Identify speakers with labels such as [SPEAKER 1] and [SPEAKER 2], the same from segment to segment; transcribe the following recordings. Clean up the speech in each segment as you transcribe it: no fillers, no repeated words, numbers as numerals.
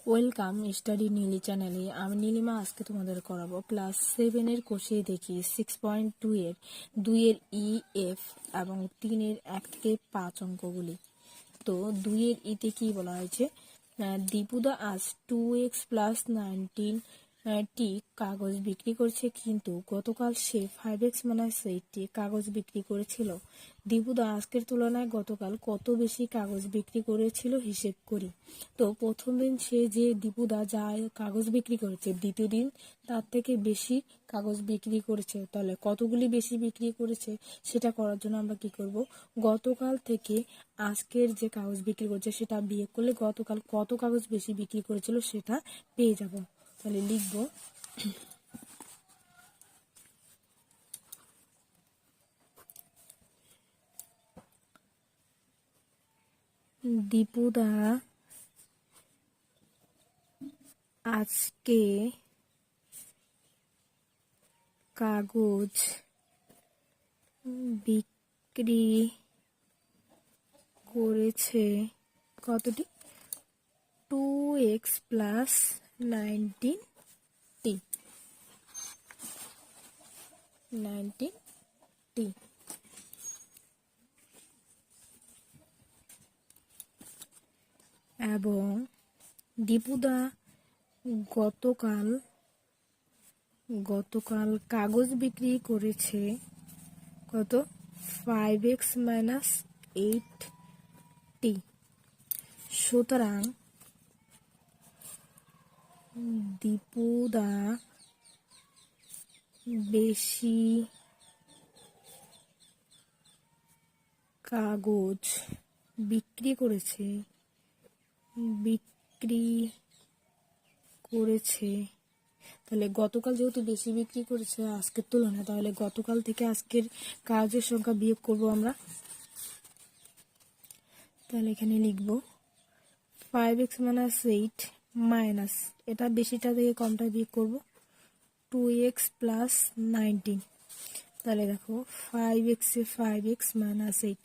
[SPEAKER 1] Welcome study Neeli চ্যানেলে। আমি নীলিমা আজকে তোমাদের করাবো ক্লাস 7-এর কোষে দেখি 6.2 এর 2 এর এফ এবং 3 এর 1 থেকে 5 অঙ্কগুলি। তো 2 এর তে কি বলা হয়েছে, দীপুদা আজ 2x + 19 টি কাগজ বিক্রি করছে, কিন্তু গতকাল সে 5x - 8 টি কাগজ বিক্রি করেছিল। দীপুদা আজকের তুলনায় গতকাল কত বেশি কাগজ বিক্রি করেছিল হিসেব করি। তো প্রথম দিন সে যে দীপুদা যা কাগজ বিক্রি করেছে, দ্বিতীয় দিন তার থেকে বেশি কাগজ বিক্রি করেছে। তাহলে কতগুলি বেশি বিক্রি করেছে সেটা করার জন্য আমরা কি করব, গতকাল থেকে আজকের যে কাগজ বিক্রি করেছে সেটা বিয়োগ করলে গতকাল কত কাগজ বেশি বিক্রি করেছিল সেটা পেয়ে যাব। তাহলে লিখব দীপুদা আজকে কাগজ বিক্রি করেছে কতটি, 2x + 19 টি। এবং দীপুদা গতকাল কাগজ বিক্রি করেছে কত, 5x - 8 টি। সুতরাং দীপুদা বেশি কাগজ বিক্রি করেছে তাহলে গতকাল যেহেতু বেশি বিক্রি করেছে আজকের তুলনায়, তাহলে গতকাল থেকে আজকের কাগজের সংখ্যা বিয়োগ করব আমরা। তাহলে এখানে লিখব 5x - 8 মাইনাস, এটা বেশিটা থেকে কমটা বিয়োগ করব, 2x + 19। তাহলে দেখো 5x এ 5x - 8,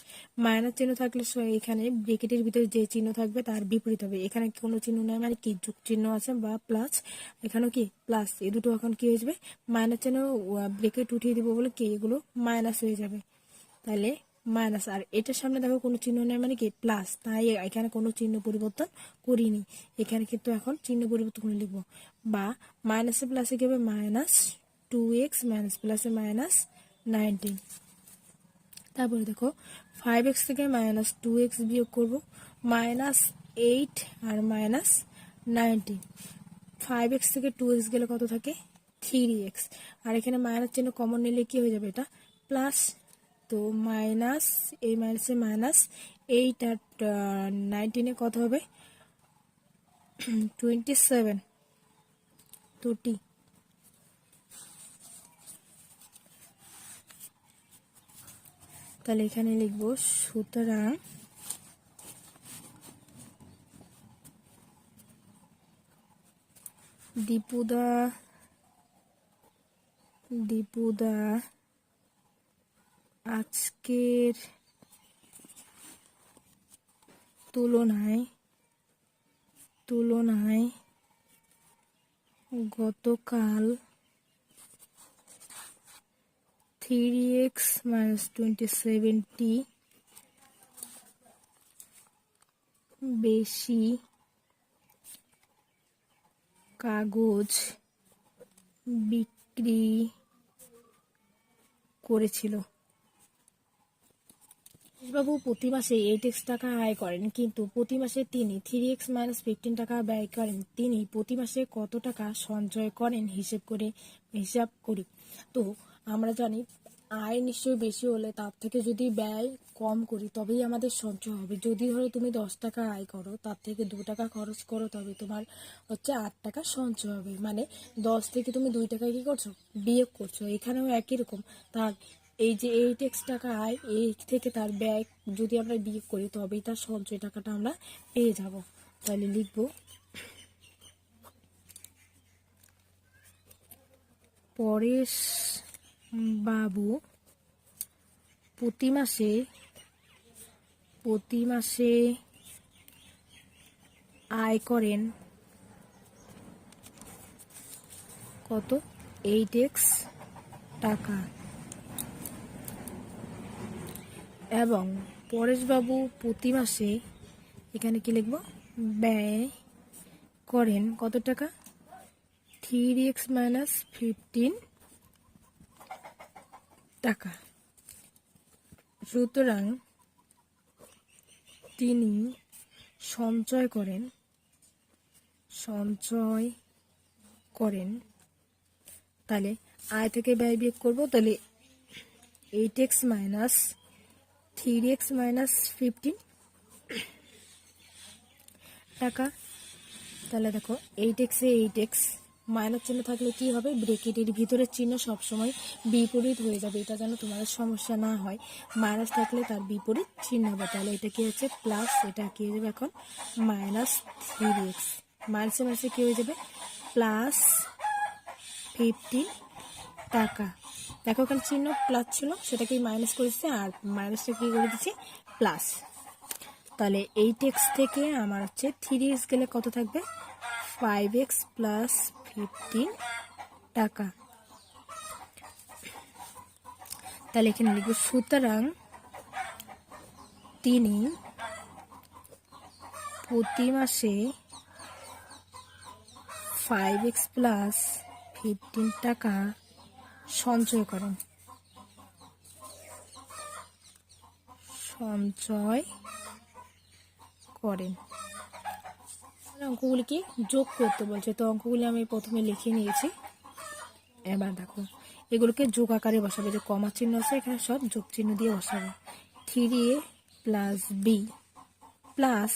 [SPEAKER 1] মাইনাস চিহ্ন থাকলে এখানে ব্র্যাকেটের ভিতরে যে চিহ্ন থাকবে তার বিপরীত হবে। এখানে কোনো চিহ্ন নেই মানে কি, যোগ চিহ্ন আছে বা প্লাস, এখানেও কি প্লাস, এই দুটো এখন কি হয়ে যাবে, মাইনাস চিহ্ন ব্র্যাকেট উঠিয়ে দিব বলে কি এগুলো মাইনাস হয়ে যাবে। তাহলে মাইনাস, আর এটার সামনে দেখো কোনো চিহ্ন নেই মানে কি প্লাস, তাই এখানে কোনো চিহ্ন পরিবর্তন করিনি। এখানে কিন্তু এখন চিহ্ন পরিবর্তন করে লিখবো, বা মাইনাসে প্লাসে কি হবে, -2x প্লাসে -19। তারপরে দেখো 5x থেকে -2x বিয়োগ করব, -8 আর -19। 5x থেকে 2x গেলে কত থাকে, 3x। আর এখানে মাইনাস চিহ্ন কমন নিলে কি হয়ে যাবে, এটা প্লাস। তো মাইনাস, এই মাইনাসে -8 আর 19 কত হবে, 27 তো টি। তাহলে এখানে লিখব, সুতরাং দীপুদা আজকের তুলনায় গতকাল 3x - 27 টি বেশি কাগজ বিক্রি করেছিল। বাবু প্রতি মাসে 8x টাকা আয় করেন, কিন্তু প্রতি মাসে তিনি 3x - 15 টাকা ব্যয় করেন। তিনি প্রতি মাসে কত টাকা সঞ্চয় করেন হিসাব করি। তো আমরা জানি আয় নিশ্চয়ই বেশি হলে তার থেকে যদি ব্যয় কম করি তবেই আমাদের সঞ্চয় হবে। যদি ধরো তুমি 10 টাকা আয় করো, তার থেকে 2 টাকা খরচ করো, তবে তোমার হচ্ছে 8 টাকা সঞ্চয় হবে। মানে 10 থেকে তুমি 2 টাকা কি করছো, বিয়োগ করছো। এখানেও একই রকম, তার এই যে 8x টাকা আয়, এই থেকে তার ব্যয় যদি আমরা বিয়োগ করি তবেই তার সঞ্চয় টাকাটা আমরা পেয়ে যাব। তাহলে লিখব, পরেশ বাবু প্রতি মাসে আয় করেন কত 8x টাকা। এবং পরেশবাবু প্রতি মাসে এখানে কি লিখব, ব্যয় করেন কত টাকা, 3x - 15 টাকা। সুতরাং তিনি সঞ্চয় করেন, তাহলে আয় থেকে ব্যয় বিয়োগ করব, তাহলে 8x - 3x - 15 টাকা। তাহলে দেখো 8x এ 8x, মাইনাস চিহ্ন থাকলে কি হবে, ব্রেকেটের ভিতরের চিহ্ন সবসময় বিপরীত হয়ে যাবে, এটা যেন তোমাদের সমস্যা না হয়। মাইনাস থাকলে তার বিপরীত চিহ্ন হবে, তাহলে এটা কি হচ্ছে প্লাস, এটা কি হয়ে যাবে এখন -3x, মাইনাসে মাইনাসে কি হয়ে যাবে প্লাস 15 টাকা। দেখো এখানে চিহ্ন প্লাস ছিল, সেটাকে মাইনাস করেছে, আর মাইনাসটা কি করে দিচ্ছি প্লাস। তাহলে 8x থেকে আমার হচ্ছে 3x গেলে কত থাকবে, 5x + 15 টাকা। তাহলে এখানে লিখব, সুতরাং তিনি প্রতি মাসে 5x + 15 টাকা সঞ্চয় করেন। অঙ্কগুলিকে যোগ করতে বলছে, তো অঙ্কগুলি আমি প্রথমে লিখে নিয়েছি। এবার দেখো এগুলোকে যোগ আকারে বসাবে, যে কমা চিহ্ন আছে এখানে সব যোগ চিহ্ন দিয়ে বসাবো। 3a + b plus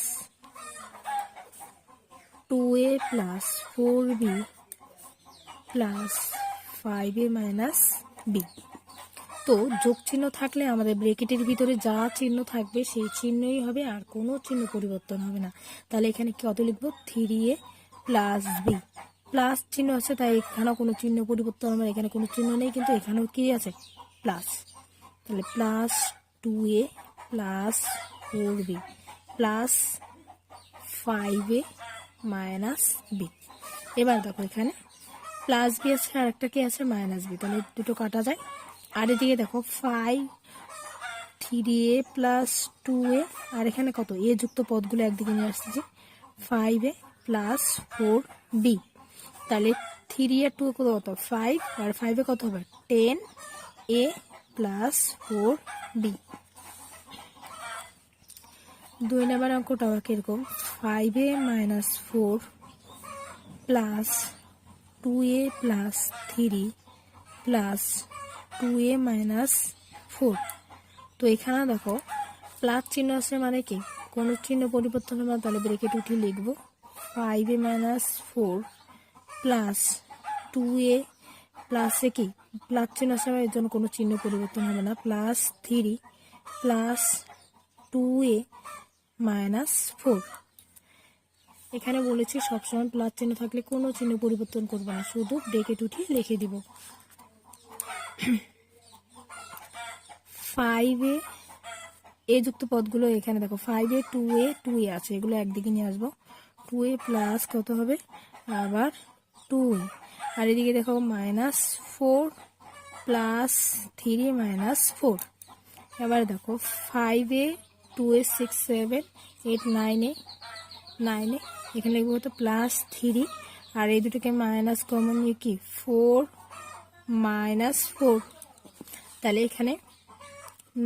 [SPEAKER 1] 2a + 4b plus 5a - b। তো যোগ চিহ্ন থাকলে আমাদের ব্রেকেটের ভিতরে যা চিহ্ন থাকবে সেই চিহ্নই হবে, আর কোনো চিহ্ন পরিবর্তন হবে না। তাহলে এখানে কত লিখবো, 3a + b, প্লাস চিহ্ন আছে তাই এখানেও কোনো চিহ্ন পরিবর্তন হবে, এখানে কোনো চিহ্ন নেই কিন্তু এখানেও কি আছে প্লাস। তাহলে plus 2a + 4b plus 5a - b। এবার দেখো এখানে প্লাস বি আছে আর একটা কি আছে মাইনাস বি, তাহলে দুটো কাটা যায়। আর এদিকে দেখো 3a + 2a, আর এখানে কত এ যুক্ত পদগুলো একদিকে নিয়ে আসছে, 5a + 4b। তাহলে 3 আর 2 কত 5, আর 5 কত হবে 10a + 4b। 2 নম্বর অঙ্কটা কিরকম, 5a - 4 plus 2a + 3 plus 2a - 4। তো এখানে দেখো প্লাস চিহ্ন আছে মানে কি কোনো চিহ্ন পরিবর্তন হবে, তাহলে ব্রেকেট উঠিয়ে লিখব 5a - 4 প্লাস 2a প্লাসে কি প্লাস চিহ্ন আছে, এর জন্য কোনো চিহ্ন পরিবর্তন হবে না, প্লাস 3 প্লাস 2a - 4। এখানে বলেছি সবসময় প্লাস চিহ্ন থাকলে কোনো চিহ্ন পরিবর্তন করবে না, শুধু ব্রেকেট উঠিয়ে লিখে দিব। 5a এ যুক্ত পদগুলো এখানে দেখো 5a 2a আছে, এগুলো একদিকে নিয়ে আসবো, 2a প্লাস কত হবে আবার 2a, আর এদিকে দেখো -4 প্লাস 3 - 4। এবার দেখো 5a 2a 6 7 8 9a এখানে লিখবো তো প্লাস 3, আর এই দুটোকে মাইনাস কমন নিয়ে কি 4 - 4। তাহলে এখানে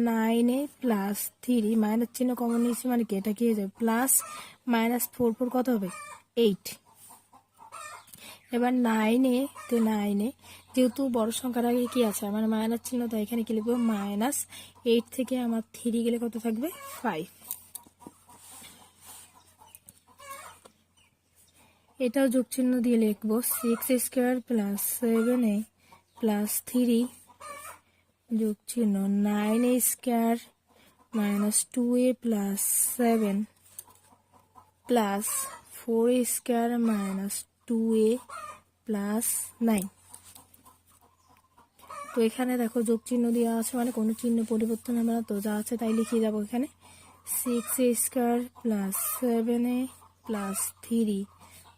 [SPEAKER 1] 9a + 3 মাইনাস চিহ্ন কমন নিয়েছি মানে কি এটা কি হয়ে যাবে প্লাস -4 4 কত হবে 8। এবার 9a তে 9a যেহেতু বড় সংখ্যার আগে কি আছে আমার মাইনাস চিহ্ন, তো এখানে কি লিখবো -8 থেকে আমার 3 গেলে কত থাকবে 5। এটাও যোগ চিহ্ন দিয়ে লিখবো 6a² + 7a + 3 যোগ চিহ্ন 9a² - 2a + 7 plus 4a² - 2a + 9। তো এখানে দেখো যোগ চিহ্ন দেওয়া আছে মানে কোনো চিহ্ন পরিবর্তন হবে না, তো যা আছে তাই লিখে যাবো। এখানে 6a² + 7a + 3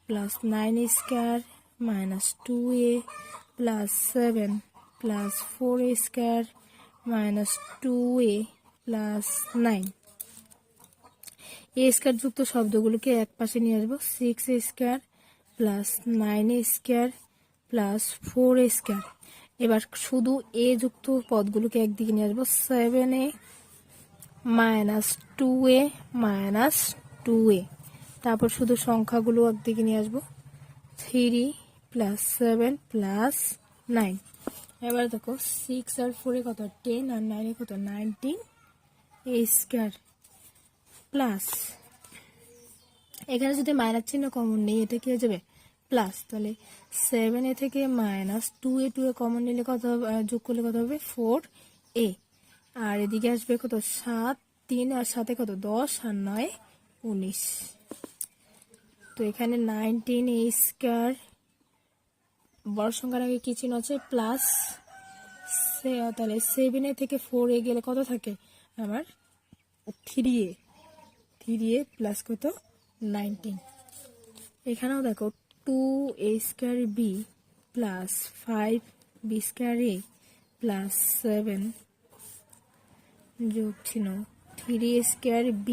[SPEAKER 1] + 9a² minus 2a plus 7 plus 4a square minus 2a plus 9। এ স্কোয়ার যুক্ত শব্দগুলোকে এক পাশে নিয়ে আসবো। 6a square plus 9a square plus 4a square. এবার শুধু এ যুক্ত পদগুলোকে একদিকে নিয়ে আসবো। 7a minus 2a minus 2a। তারপর শুধু সংখ্যাগুলো একদিকে নিয়ে আসবো। 3 প্লাস 7 প্লাস 9। এবার দেখো 6 আর 4 কত 10 আর 9 কত 19 a স্কোয়ার প্লাস, এখানে যদি মাইনাস চিহ্ন কমন নেই এটা কি হয়ে যাবে প্লাস, তাহলে 7a থেকে মাইনাস 2a কমন নিলে কত হবে, যোগ করলে কত হবে 4a। আর এদিকে আসবে কত 7, 3 আর 7 কত 10 আর 9 19। তো এখানে 19a স্কোয়ার বড় সংখ্যার আগে কি চিহ্ন আছে প্লাস, তাহলে 7a থেকে 4a গেলে কত থাকে আমার 3a প্লাস কত 19। এখানেও দেখো 2a square b plus 5b square a plus 7 যোগ চিহ্ন 3a square b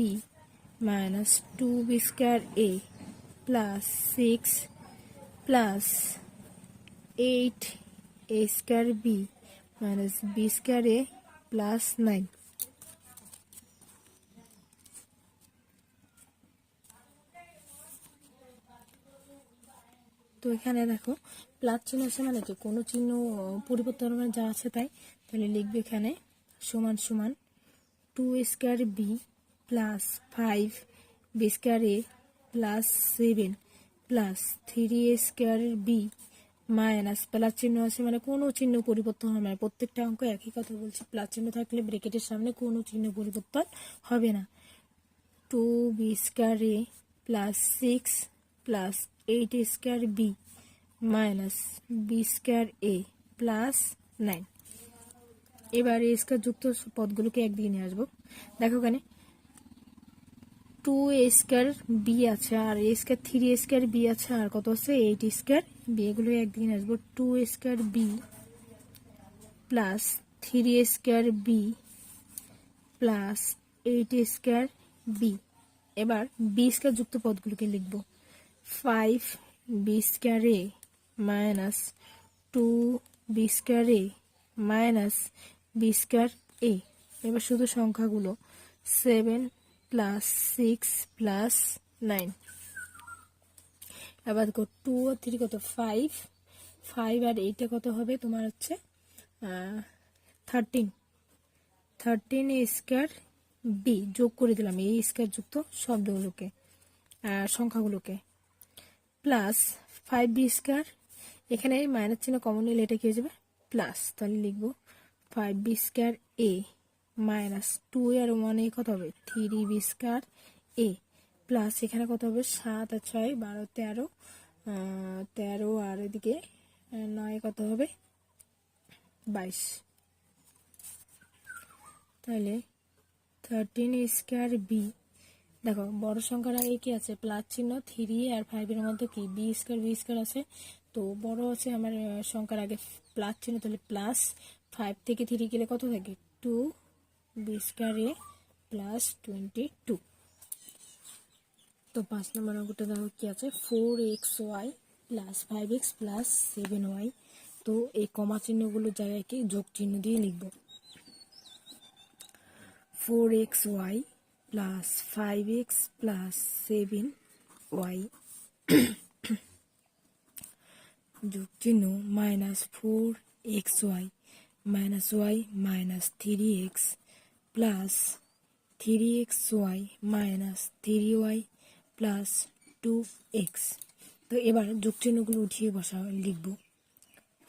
[SPEAKER 1] minus 2b square a plus 6 plus 8a square b minus b square a plus 9। তো এখানে দেখো প্লাস চিহ্ন আছে মানে কি কোনো চিহ্ন পরিবর্তন মানে যা আছে তাই, তাহলে লিখবে এখানে সমান সমান 2 square B plus 5 B square A plus 7 plus 3 square B minus plus চিহ্ন আছে মানে কোনো চিহ্ন পরিবর্তন হবে না। প্রত্যেকটা অঙ্ক একই কথা বলছি, প্লাস চিহ্ন থাকলে ব্রেকেটের সামনে কোনো চিহ্ন পরিবর্তন হবে না। 2 B square A plus 6 plus 8 square B minus B square A plus 9। এবার এ স্কোয়ার যুক্ত পদগুলোকে একদিকে নিয়ে আসবো। দেখো এখানে 2a স্কোয়ার বি আছে আর এ স্কোয়ার 3a স্কোয়ার বি আছে আর কত আছে 8 স্কোয়ার বি, এগুলো একদিকে নিয়ে আসবো। 2a square B plus 3a square B plus 8 square b. এবার বি স্কোয়ার যুক্ত পদগুলোকে লিখবো। 5 B square a minus 2 B square a minus B square a. এবার শুধু সংখ্যাগুলো 7 প্লাস 6 প্লাস 9। এবার দেখো 2 আর 3 কত 5, 5 আর 8 কত হবে তোমার হচ্ছে 13 এ স্কোয়ার বি যোগ করে দিলাম এই স্কোয়ার যুক্ত শব্দগুলোকে সংখ্যাগুলোকে প্লাস 5 বি স্কোয়ার, এখানে মাইনাস চিহ্ন কমন নিলে এটা কি হয়ে যাবে প্লাস, তাহলে লিখবো 5 বি স্কোয়ার এ মাইনাস 2 আর 1 এ কত হবে 3 বি স্কোয়ার এ প্লাস এখানে কত হবে 7 আর 6 12 13, 13 আর এদিকে 9 কত হবে 22। তাহলে 13 স্কোয়ার বি, দেখো বড় সংখ্যার আগে কি আছে প্লাস চিহ্ন, 3 আর 5 এর মধ্যে কি বি স্কোয়ার আছে, তো বড় আছে আমার সংখ্যার আগে প্লাস চিহ্ন, তাহলে প্লাস 5 থেকে 3 গেলে কত থাকে 2 বি স্কোয়ার এ প্লাস 22। তো 5 নম্বর অঙ্কটা দেখো কি আছে 4xy plus 5x plus 7y। তো এই কমা চিহ্নগুলোর জায়গায় কি যোগ চিহ্ন দিয়ে লিখবো। 4xy plus 5x plus 7y যোগ চিহ্ন minus 4xy minus y minus 3x plus 3xy minus 3y plus 2x। তো এবার যোগ চিহ্নগুলো উঠিয়ে বসা লিখবো।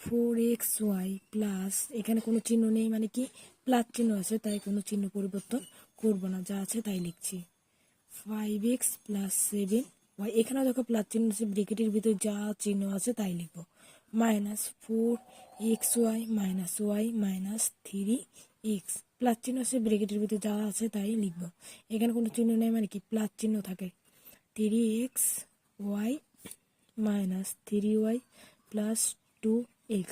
[SPEAKER 1] 4xy প্লাস, এখানে কোনো চিহ্ন নেই মানে কি প্লাস চিহ্ন আছে তাই কোনো চিহ্ন পরিবর্তন করব না, যা আছে তাই লিখছি। 5x প্লাস 7y, এখানে দেখো প্লাস চিহ্ন আছে ব্রেকেটের ভিতরে যা চিহ্ন আছে তাই লিখবো। Minus 4xy minus y minus 3x, plus চিহ্ন আছে ব্রেকেটের ভিতরে যা আছে তাই লিখবো। এখানে কোনো চিহ্ন নেই মানে কি প্লাস চিহ্ন থাকে। 3xy minus 3y plus 2x।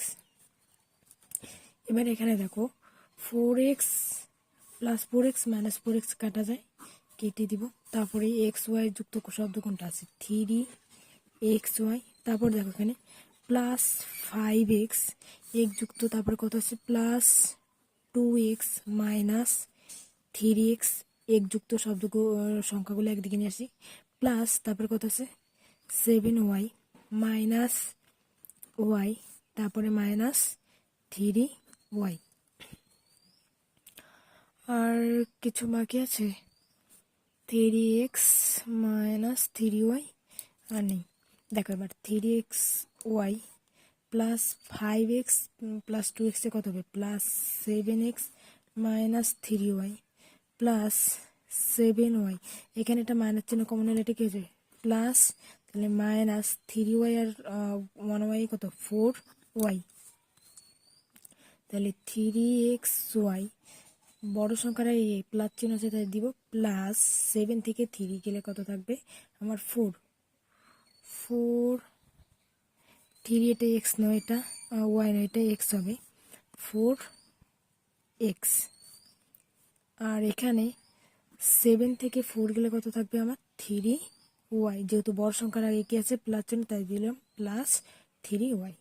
[SPEAKER 1] এবার এখানে দেখো 4x plus 4x minus 4x কাটা যায়, কেটে দিব। তারপরে এক্স ওয়াই যুক্ত শব্দ কোনটা আছে, 3xy। তারপর দেখো এখানে প্লাস 5x এক্স যুক্ত, তারপরে কত আছে plus 2x minus 3x x যুক্ত শব্দ সংখ্যাগুলো একদিকে নিয়ে আসি, প্লাস তারপরে কত আছে 7y মাইনাস ওয়াই, তারপরে মাইনাস 3y। আর কিছু বাকি আছে, 3x মাইনাস 3y আর নেই। দেখো এবার 3xy plus 5x plus 2x এ কত হবে, plus 7x minus 3y plus 7y। এখানে একটা মাইনাস চিহ্ন কমন হলে এটা কি হয়ে যায় প্লাস, তাহলে মাইনাস 3y আর 1y কত 4y। তাহলে 3xy বড় সংখ্যার এই প্লাস চিহ্ন আছে তাই দিব, প্লাস 7 থেকে 3 গেলে কত থাকবে আমার 4 3, এটা এক্স নয়, এটা ওয়াই নয়, এটা এক্স হবে 4x। আর এখানে 7 থেকে 4 গেলে কত থাকবে আমার 3y, যেহেতু বড় সংখ্যার আগে কি আছে প্লাস চিহ্ন তাই দিলাম প্লাস 3y।